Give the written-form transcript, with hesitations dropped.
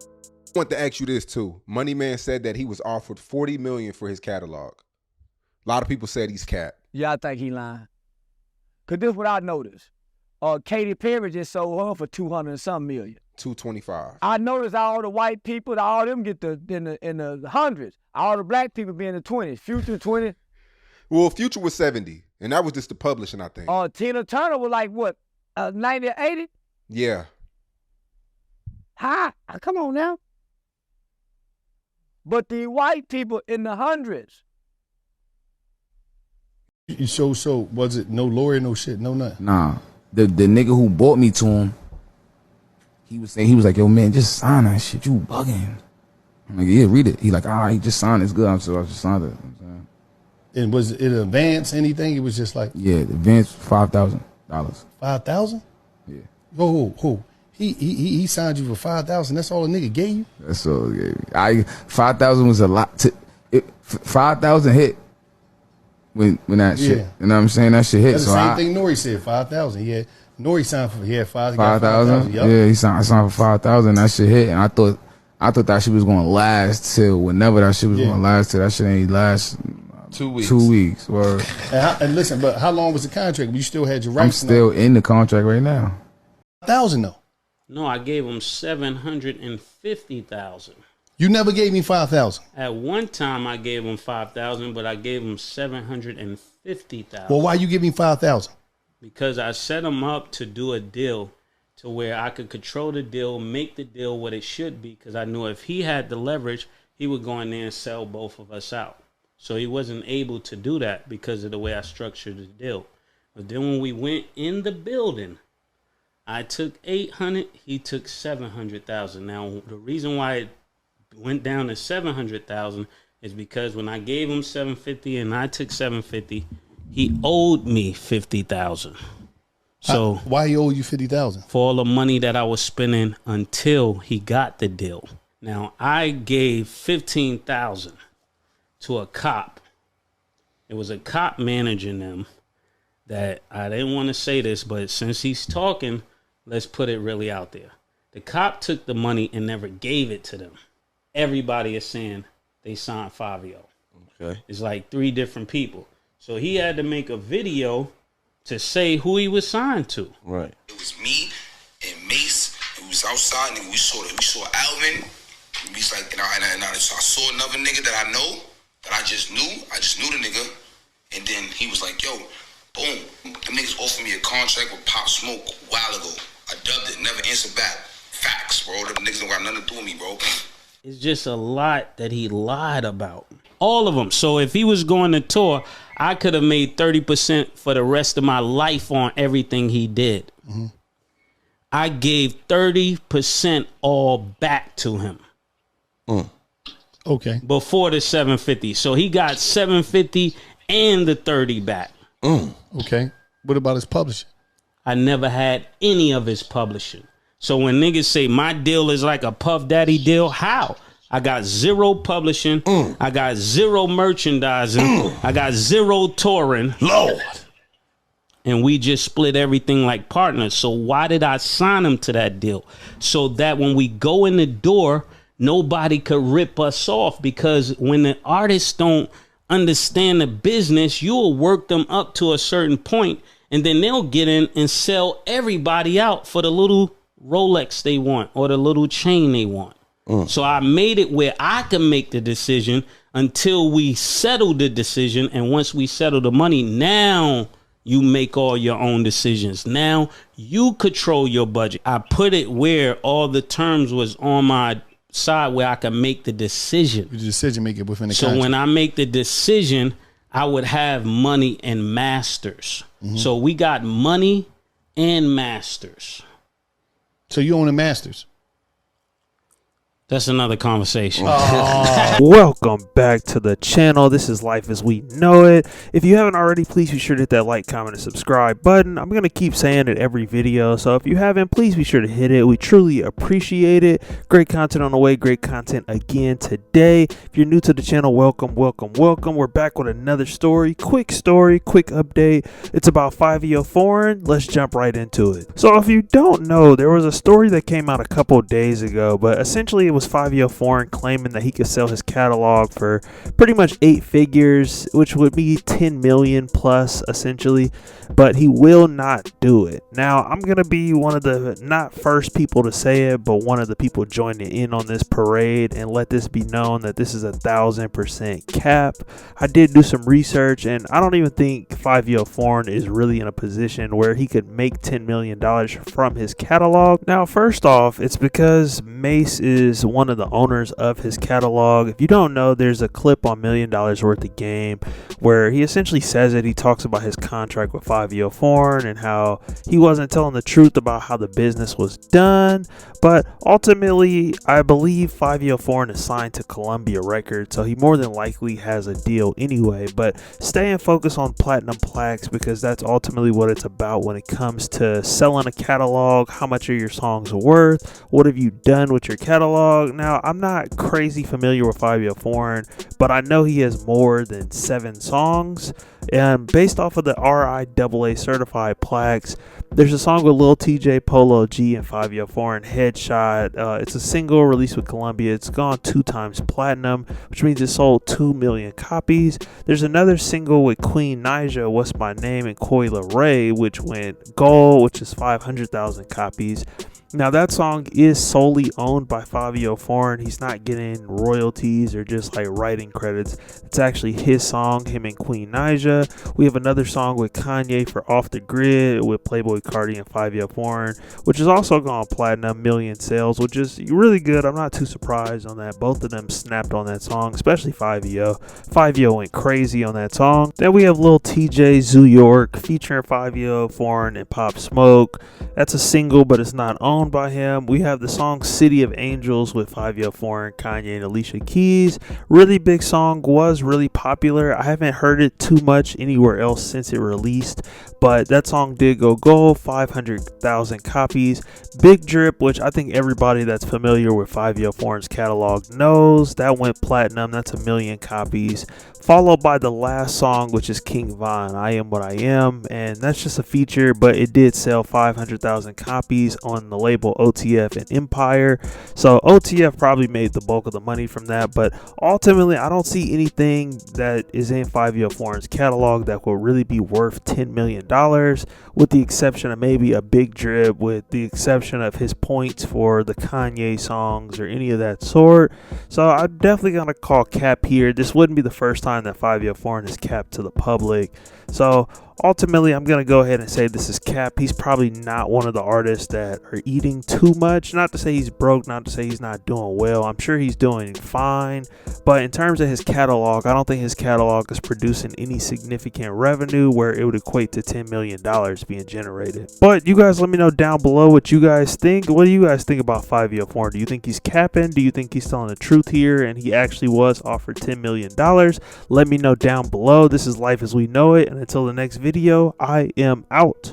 I want to ask you this too. Money Man said that he was offered $40 million for his catalog. A lot of people said he's capped. Yeah, I think he lying. Cause this is what I noticed. Katy Perry just sold her for 200 and some million. 225. I noticed all the white people, all of them get in the hundreds. All the black people be in the 20s. Future 20. Well, Future was 70, and that was just the publishing, I think. Tina Turner was like what, 90 or 80? Yeah. Hi, come on now. But the white people in the hundreds. So was it no lawyer, no shit, no nothing? Nah, the nigga who bought me to him, he was like, yo man, just sign that shit. You bugging? I'm like, yeah, read it. He like, he just signed. It's good. So I just signed it. And was it advance anything? It was just like the advance $5,000. 5,000? Yeah. Who? He signed you for 5,000. That's all a nigga gave you. That's all he gave me. 5,000 was a lot. 5,000 hit when that shit. You know what I'm saying? That shit hit. That's the same thing Nori said. 5,000. Yeah. Nori signed for 5,000. Yep. Yeah, I signed for 5,000. That shit hit, and I thought that shit was gonna last till whenever that shit was gonna last till. That shit ain't last 2 weeks. 2 weeks. Word. And listen, but how long was the contract? You still had your rights. I'm still in the contract right now. 1,000 though. No, I gave him 750,000. You never gave me 5,000. At one time, I gave him 5,000, but I gave him 750,000. Well, why you give me 5,000? Because I set him up to do a deal to where I could control the deal, make the deal what it should be. Because I knew if he had the leverage, he would go in there and sell both of us out. So he wasn't able to do that because of the way I structured the deal. But then when we went in the building, I took 800, he took 700,000. Now, the reason why it went down to 700,000 is because when I gave him 750 and I took 750, he owed me 50,000. So why he owed you 50,000? For all the money that I was spending until he got the deal. Now, I gave 15,000 to a cop. It was a cop managing them that I didn't want to say this, but since he's talking, let's put it really out there. The cop took the money and never gave it to them. Everybody is saying they signed Fivio. Okay. It's like 3 different people. So he had to make a video to say who he was signed to. Right. It was me and Mace, and we was outside, and we saw Alvin. And he's like, and I saw another nigga that I know, that I just knew the nigga. And then he was like, yo, boom, the niggas offered me a contract with Pop Smoke a while ago. I dubbed it, never answered back. Facts, bro. Them niggas don't got nothing to do with me, bro. It's just a lot that he lied about. All of them. So if he was going to tour, I could have made 30% for the rest of my life on everything he did. Mm-hmm. I gave 30% all back to him. Okay. Before the 750. So he got 750 and the 30 back. Okay. What about his publishing? I never had any of his publishing. So when niggas say my deal is like a Puff Daddy deal, how? I got 0 publishing. I got 0 merchandising. I got 0 touring. Lord. And we just split everything like partners. So why did I sign him to that deal? So that when we go in the door, nobody could rip us off. Because when the artists don't understand the business, you'll work them up to a certain point, and then they'll get in and sell everybody out for the little Rolex they want or the little chain they want. So I made it where I can make the decision until we settle the decision. And once we settle the money, now you make all your own decisions. Now you control your budget. I put it where all the terms was on my side where I can make the decision. The decision maker within the So contract. when I make the decision, I would have money and masters. So we got money and masters. So you own the masters? That's another conversation. Welcome back to the channel. This is Life as We Know It. If you haven't already, please be sure to hit that like, comment, and subscribe button. I'm going to keep saying it every video, so if you haven't, please be sure to hit it. We truly appreciate it. Great content on the way. Great content again today. If you're new to the channel, welcome, welcome, welcome. We're back with another story, quick update. It's about Fivio Foreign. Let's jump right into it. So if you don't know, there was a story that came out a couple days ago, but essentially it was Fivio Foreign claiming that he could sell his catalog for pretty much 8 figures, which would be 10 million plus essentially, but he will not do it. Now, I'm going to be one of the not first people to say it, but one of the people joining in on this parade and let this be known that this is 1,000% cap. I did do some research and I don't even think Fivio Foreign is really in a position where he could make $10 million from his catalog. Now, first off, it's because Mace is one of the owners of his catalog. If you don't know, there's a clip on $1 Million Worth of Game where he essentially says it. He talks about his contract with Fivio Foreign and how he wasn't telling the truth about how the business was done, but ultimately I believe Fivio Foreign is signed to Columbia Records, so he more than likely has a deal anyway. But staying focused on platinum plaques, because that's ultimately what it's about when it comes to selling a catalog. How much are your songs worth? What have you done with your catalog? Now, I'm not crazy familiar with Fivio Foreign, but I know he has more than 7 songs, and based off of the RIAA certified plaques, there's a song with Lil TJ, Polo G, and Fivio Foreign, Headshot. It's a single released with Columbia. It's gone 2 times platinum, which means it sold 2 million copies. There's another single with Queen Naija, What's My Name, and Coyle Ray, which went gold, which is 500,000 copies. Now, that song is solely owned by Fivio Foreign. He's not getting royalties or just like writing credits. It's actually his song, him and Queen Naija. We have another song with Kanye for Off the Grid with Playboy Cardi and Fivio Foreign, which has also gone platinum, million sales, which is really good. I'm not too surprised on that. Both of them snapped on that song, especially Fivio. Fivio went crazy on that song. Then we have Lil TJ, Zoo York featuring Fivio Foreign and Pop Smoke. That's a single, but it's not owned by him. We have the song City of Angels with Fivio Foreign, Kanye, and Alicia Keys. Really big song, was really popular. I haven't heard it too much anywhere else since it released, but that song did go gold, 500,000 copies. Big Drip, which I think everybody that's familiar with Fivio Foreign's catalog knows, that went platinum. That's 1 million copies. Followed by the last song, which is King Von, I Am What I Am, and that's just a feature, but it did sell 500,000 copies on the label OTF and Empire. So OTF probably made the bulk of the money from that, but ultimately I don't see anything that is in Fivio Foreign's catalog that will really be worth $10 million, with the exception of maybe a Big Drip, with the exception of his points for the Kanye songs or any of that sort. So I'm definitely gonna call cap here. This wouldn't be the first time that Fivio Foreign is capped to the public. So ultimately, I'm going to go ahead and say this is cap. He's probably not one of the artists that are eating too much. Not to say he's broke, not to say he's not doing well. I'm sure he's doing fine. But in terms of his catalog, I don't think his catalog is producing any significant revenue where it would equate to $10 million being generated. But you guys let me know down below what you guys think. What do you guys think about Fivio Foreign? Do you think he's capping? Do you think he's telling the truth here and he actually was offered $10 million? Let me know down below. This is Life as We Know It. And until the next video, I am out.